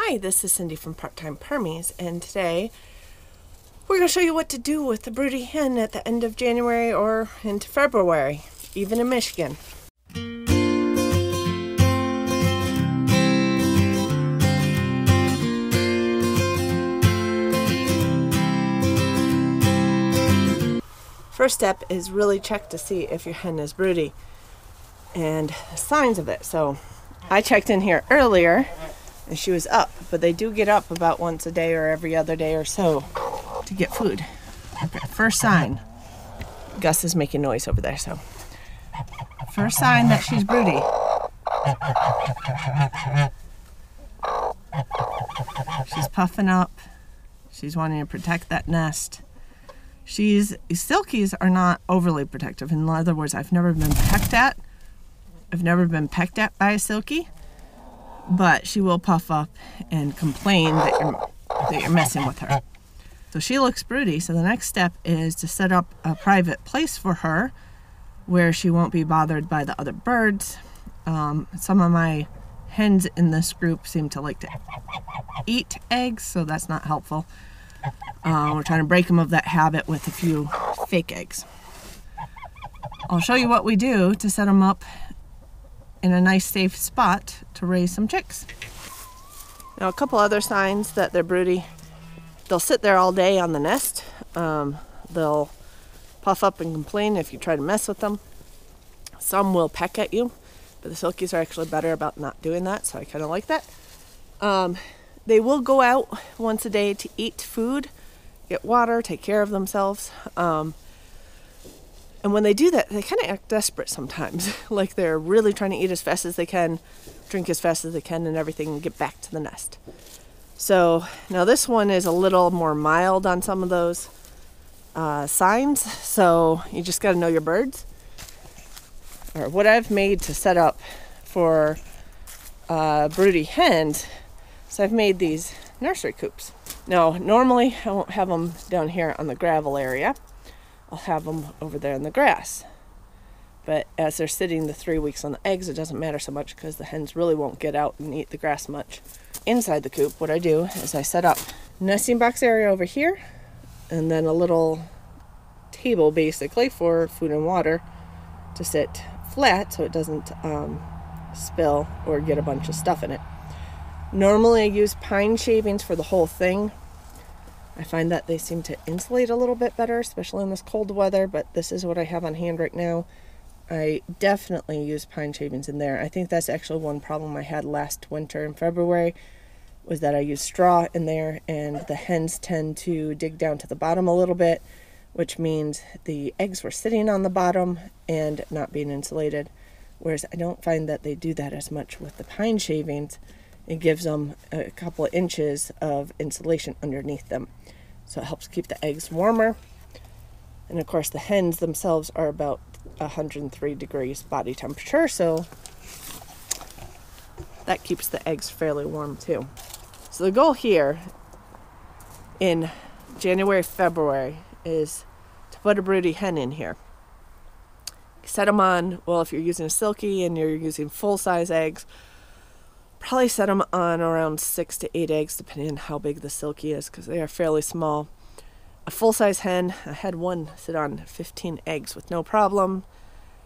Hi, this is Cindy from Part-Time Permies, and today we're going to show you what to do with the Broody Hen at the end of January or into February, even in Michigan. First step is really check to see if your hen is broody and signs of it. So I checked in here earlier and she was up, but they do get up about once a day or every other day or so to get food. Okay, first sign. Gus is making noise over there, so first sign that she's broody. She's puffing up. She's wanting to protect that nest. Silkies are not overly protective. In other words, I've never been pecked at. I've never been pecked at by a silkie, but she will puff up and complain that you're messing with her. So she looks broody. So the next step is to set up a private place for her where she won't be bothered by the other birds. Some of my hens in this group seem to like to eat eggs, so that's not helpful. We're trying to break them of that habit with a few fake eggs. I'll show you what we do to set them up in a nice safe spot to raise some chicks. Now, a couple other signs that they're broody. They'll sit there all day on the nest. They'll puff up and complain if you try to mess with them. Some will peck at you, but the silkies are actually better about not doing that, so I kind of like that. They will go out once a day to eat food, get water, take care of themselves. And when they do that, they kind of act desperate sometimes. Like they're really trying to eat as fast as they can, drink as fast as they can and everything, and get back to the nest. So now this one is a little more mild on some of those signs. So you just got to know your birds. Or what I've made to set up for broody hens, so I've made these nursery coops. Now, normally I won't have them down here on the gravel area. I'll have them over there in the grass. But as they're sitting the 3 weeks on the eggs, it doesn't matter so much because the hens really won't get out and eat the grass much. Inside the coop, what I do is I set up nesting box area over here and then a little table basically for food and water to sit flat so it doesn't spill or get a bunch of stuff in it. Normally I use pine shavings for the whole thing. I find that they seem to insulate a little bit better, especially in this cold weather, but this is what I have on hand right now. I definitely use pine shavings in there. I think that's actually one problem I had last winter in February, was that I used straw in there, and the hens tend to dig down to the bottom a little bit, which means the eggs were sitting on the bottom and not being insulated, whereas I don't find that they do that as much with the pine shavings. It gives them a couple of inches of insulation underneath them. So it helps keep the eggs warmer. And of course the hens themselves are about 103 degrees body temperature, so that keeps the eggs fairly warm too. So the goal here in January, February is to put a broody hen in here. Set them on, well, if you're using a silkie and you're using full-size eggs, probably set them on around 6 to 8 eggs, depending on how big the silkie is, because they are fairly small. A full-size hen, I had one sit on 15 eggs with no problem.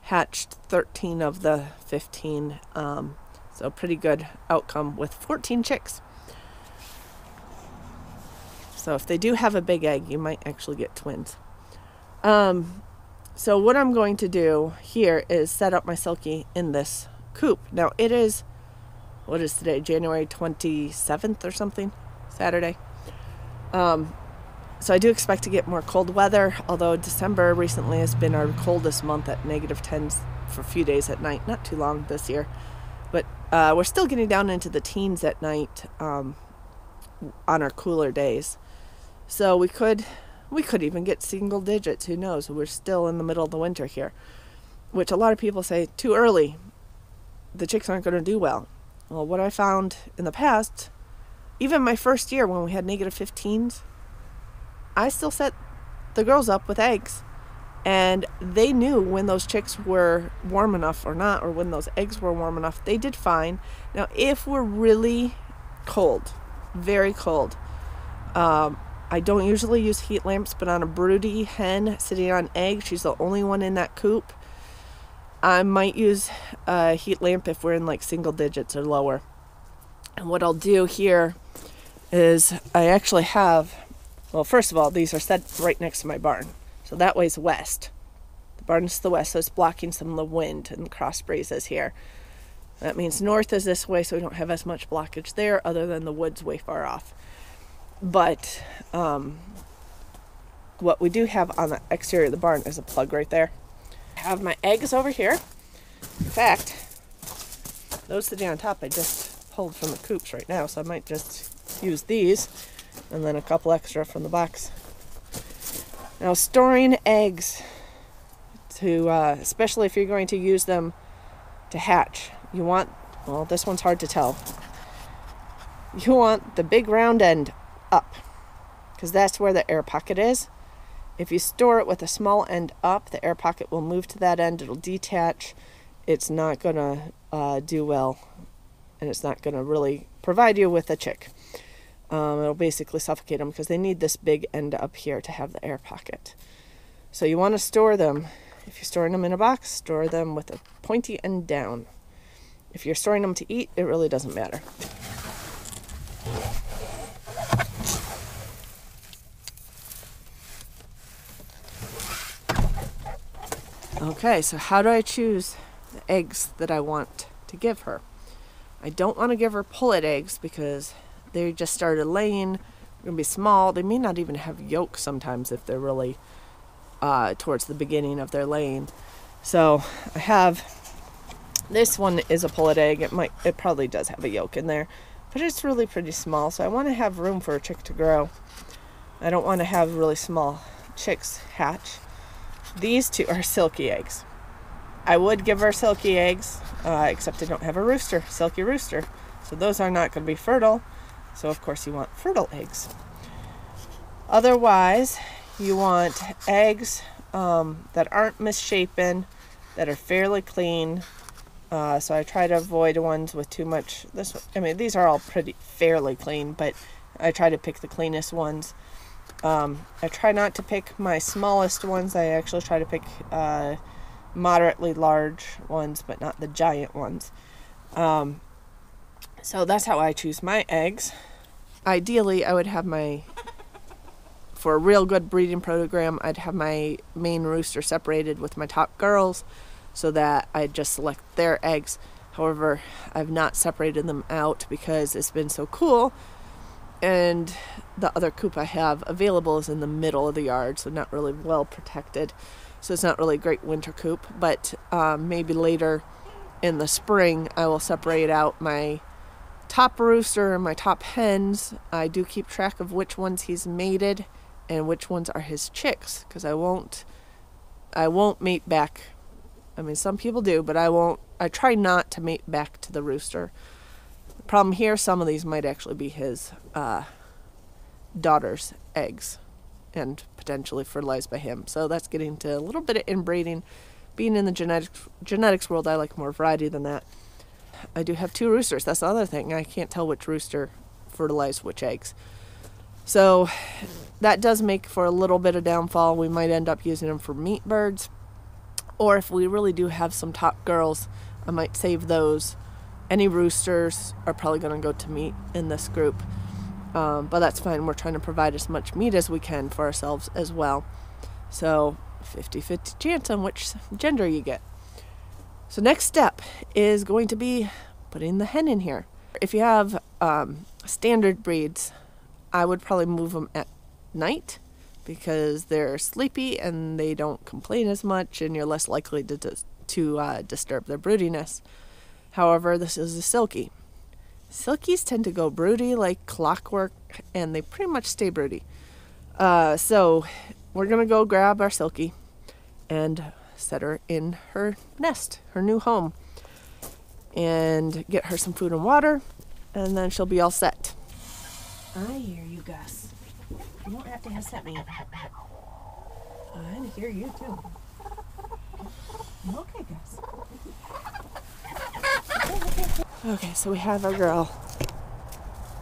Hatched 13 of the 15, so pretty good outcome with 14 chicks. So if they do have a big egg, you might actually get twins. So what I'm going to do here is set up my silkie in this coop. Now it is, what is today, January 27th or something, Saturday. So I do expect to get more cold weather, although December recently has been our coldest month at -10s for a few days at night. Not too long this year, but we're still getting down into the teens at night on our cooler days. So we could even get single digits, who knows? We're still in the middle of the winter here, which a lot of people say too early, the chicks aren't going to do well. Well, what I found in the past, even my first year when we had -15s, I still set the girls up with eggs, and they knew when those chicks were warm enough or not, or when those eggs were warm enough. They did fine. Now, if we're really cold, very cold. I don't usually use heat lamps, but on a Broody hen sitting on eggs, she's the only one in that coop. I might use a heat lamp if we're in like single digits or lower. And what I'll do here is I actually have, well, first of all, these are set right next to my barn. So that way's west. The barn's to the west, so it's blocking some of the wind and the cross breezes here. That means north is this way, so we don't have as much blockage there other than the woods way far off. But what we do have on the exterior of the barn is a plug right there. I have my eggs over here. In fact, those sitting on top I just pulled from the coops right now, so I might just use these and then a couple extra from the box. Now, storing eggs, especially if you're going to use them to hatch, you want, well, this one's hard to tell. You want the big round end up, because that's where the air pocket is. If you store it with a small end up, the air pocket will move to that end, it'll detach, it's not going to do well, and it's not going to really provide you with a chick. It'll basically suffocate them because they need this big end up here to have the air pocket. So you want to store them, if you're storing them in a box, store them with a pointy end down. If you're storing them to eat, it really doesn't matter. Okay, so how do I choose the eggs that I want to give her? I don't want to give her pullet eggs because they just started laying. They're going to be small. They may not even have yolk sometimes if they're really towards the beginning of their laying. So I have, this one is a pullet egg. It probably does have a yolk in there, but it's really pretty small. So I want to have room for a chick to grow. I don't want to have really small chicks hatch. These two are silkie eggs. I would give her silkie eggs, except I don't have a rooster, silkie rooster. So those are not going to be fertile. So of course you want fertile eggs. Otherwise, you want eggs that aren't misshapen, that are fairly clean. So I try to avoid ones with too much. These are all pretty fairly clean, but I try to pick the cleanest ones. I try not to pick my smallest ones. I actually try to pick moderately large ones, but not the giant ones. So that's how I choose my eggs. Ideally, I would have for a real good breeding program, I'd have my main rooster separated with my top girls so that I just select their eggs. However, I've not separated them out because it's been so cool. And the other coop I have available is in the middle of the yard, so not really well protected. So it's not really a great winter coop, but maybe later in the spring I will separate out my top rooster and my top hens. I do keep track of which ones he's mated and which ones are his chicks, because I won't mate back. I mean, some people do, but I won't. I try not to mate back to the rooster. The problem here, some of these might actually be his daughter's eggs and potentially fertilized by him. So that's getting to a little bit of inbreeding. Being in the genetics world, I like more variety than that. I do have two roosters. That's the other thing. I can't tell which rooster fertilized which eggs. So that does make for a little bit of downfall. We might end up using them for meat birds. Or if we really do have some top girls, I might save those. Any roosters are probably going to go to meat in this group. But that's fine. We're trying to provide as much meat as we can for ourselves as well. So 50-50 chance on which gender you get. So next step is going to be putting the hen in here. If you have standard breeds, I would probably move them at night because they're sleepy and they don't complain as much, and you're less likely to disturb their broodiness. However, this is a silkie. Silkies tend to go broody like clockwork, and they pretty much stay broody. So we're going to go grab our silkie and set her in her nest, her new home, and get her some food and water, and then she'll be all set. I hear you, Gus. You won't have to set me. I hear you, too. Okay, Gus. Okay, so we have our girl.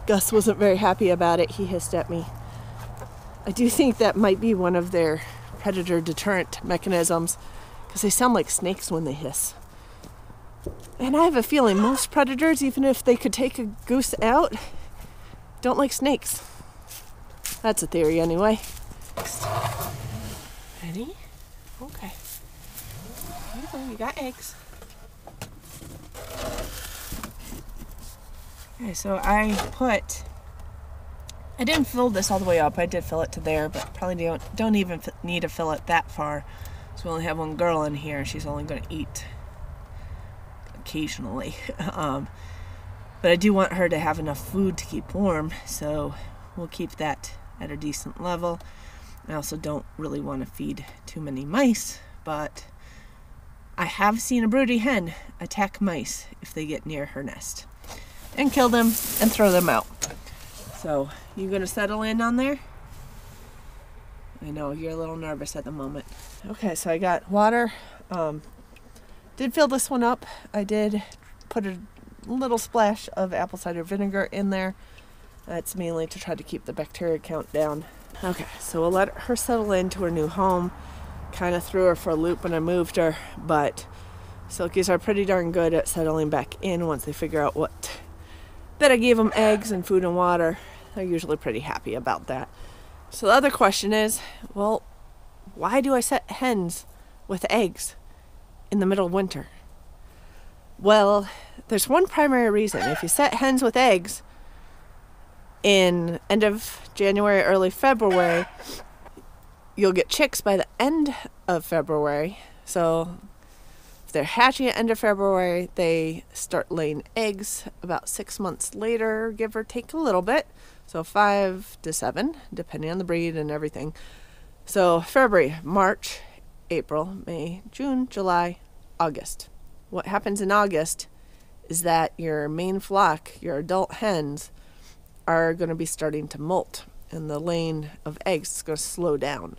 Gus wasn't very happy about it. He hissed at me. I do think that might be one of their predator deterrent mechanisms, because they sound like snakes when they hiss. And I have a feeling most predators, even if they could take a goose out, don't like snakes. That's a theory anyway. Ready? Okay. Here you go, you got eggs. Okay, so I didn't fill this all the way up. I did fill it to there, but probably don't even need to fill it that far. So we only have one girl in here. She's only going to eat occasionally. But I do want her to have enough food to keep warm, so we'll keep that at a decent level. I also don't really want to feed too many mice, but I have seen a broody hen attack mice if they get near her nest, and kill them and throw them out. So, you gonna settle in on there? I know, you're a little nervous at the moment. Okay, so I got water. Did fill this one up. I did put a little splash of apple cider vinegar in there. That's mainly to try to keep the bacteria count down. Okay, so we'll let her settle into her new home. Kind of threw her for a loop when I moved her, but silkies are pretty darn good at settling back in once they figure out that I gave them eggs and food and water. They're usually pretty happy about that. So the other question is, well, why do I set hens with eggs in the middle of winter? Well, there's one primary reason. If you set hens with eggs in end of January, early February, you'll get chicks by the end of February. So if they're hatching at end of February, they start laying eggs about 6 months later, give or take a little bit. So 5 to 7, depending on the breed and everything. So February, March, April, May, June, July, August. What happens in August is that your main flock, your adult hens, are going to be starting to molt, and the laying of eggs is going to slow down.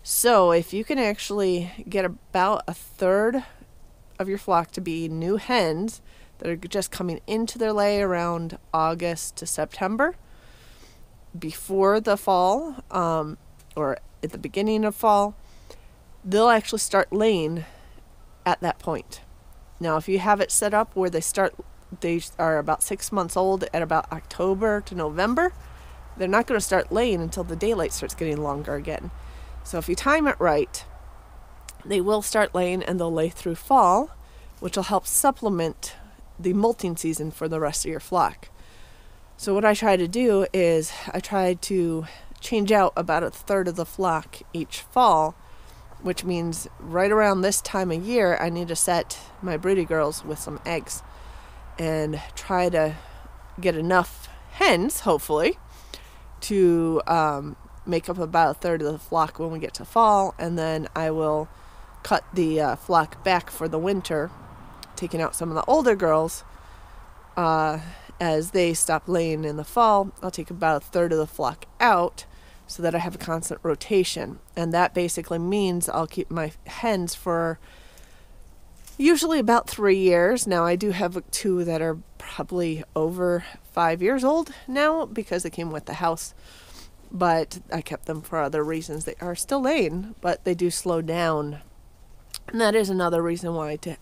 So if you can actually get about a third of your flock to be new hens that are just coming into their lay around August to September, before the fall, or at the beginning of fall, they'll actually start laying at that point. Now, if you have it set up where they are about 6 months old at about October to November, they're not going to start laying until the daylight starts getting longer again. So if you time it right, they will start laying, and they'll lay through fall, which will help supplement the molting season for the rest of your flock. So what I try to do is I try to change out about a third of the flock each fall, which means right around this time of year, I need to set my broody girls with some eggs and try to get enough hens, hopefully, to make up about a third of the flock when we get to fall, and then I will cut the flock back for the winter, taking out some of the older girls. As they stop laying in the fall, I'll take about a third of the flock out so that I have a constant rotation. And that basically means I'll keep my hens for usually about 3 years. Now, I do have 2 that are probably over 5 years old now because they came with the house. But I kept them for other reasons. They are still laying, but they do slow down. And that is another reason why to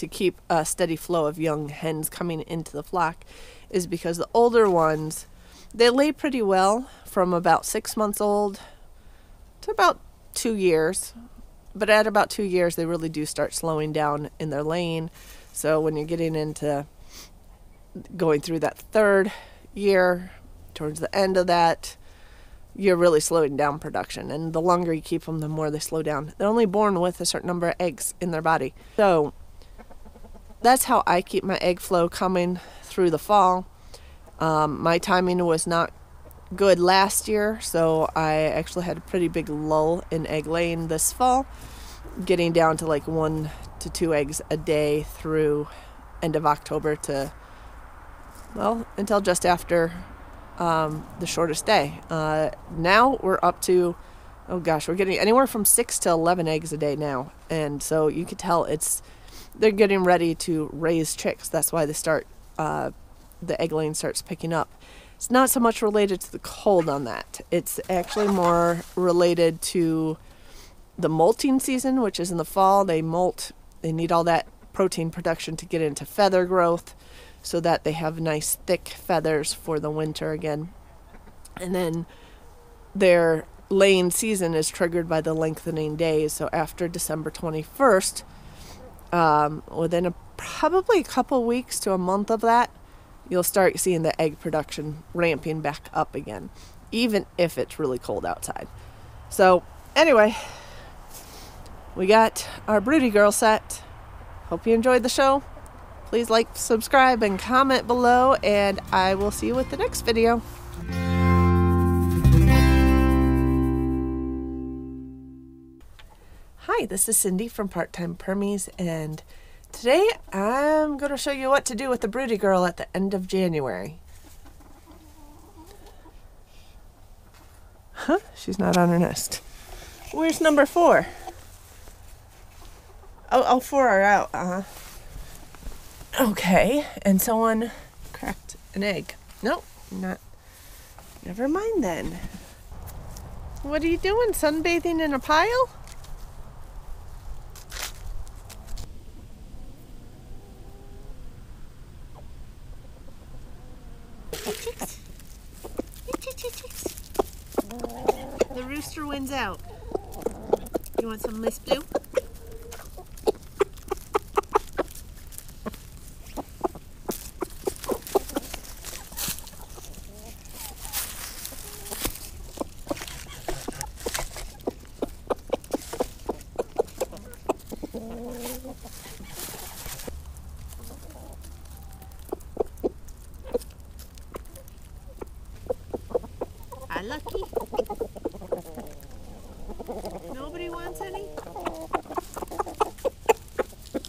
keep a steady flow of young hens coming into the flock, is because the older ones, they lay pretty well from about 6 months old to about 2 years. But at about 2 years, they really do start slowing down in their laying. So when you're getting into going through that 3rd year, towards the end of that, you're really slowing down production. And the longer you keep them, the more they slow down. They're only born with a certain number of eggs in their body. So that's how I keep my egg flow coming through the fall. My timing was not good last year, so I actually had a pretty big lull in egg laying this fall, getting down to like 1 to 2 eggs a day through end of October to, well, until just after the shortest day. Now we're up to, oh gosh, we're getting anywhere from 6 to 11 eggs a day now, and so you could tell they're getting ready to raise chicks. That's why they start, the egg laying starts picking up. It's not so much related to the cold on that. It's actually more related to the molting season, which is in the fall. They molt. They need all that protein production to get into feather growth so that they have nice thick feathers for the winter again. And then their laying season is triggered by the lengthening days. So after December 21st, within probably a couple weeks to a month of that, you'll start seeing the egg production ramping back up again, even if it's really cold outside. So anyway, we got our Broody Girl set. Hope you enjoyed the show. Please like, subscribe, and comment below, and I will see you with the next video. Hi, this is Cindy from Part-Time Permies, and today I'm going to show you what to do with the Broody Girl at the end of January. Huh? She's not on her nest. Where's number 4? Oh, 4 are out. Okay, and someone cracked an egg. Nope, not. Never mind then. What are you doing? Sunbathing in a pile? The rooster wins out. You want some Miss Blue? Hi, Lucky. Nobody wants any?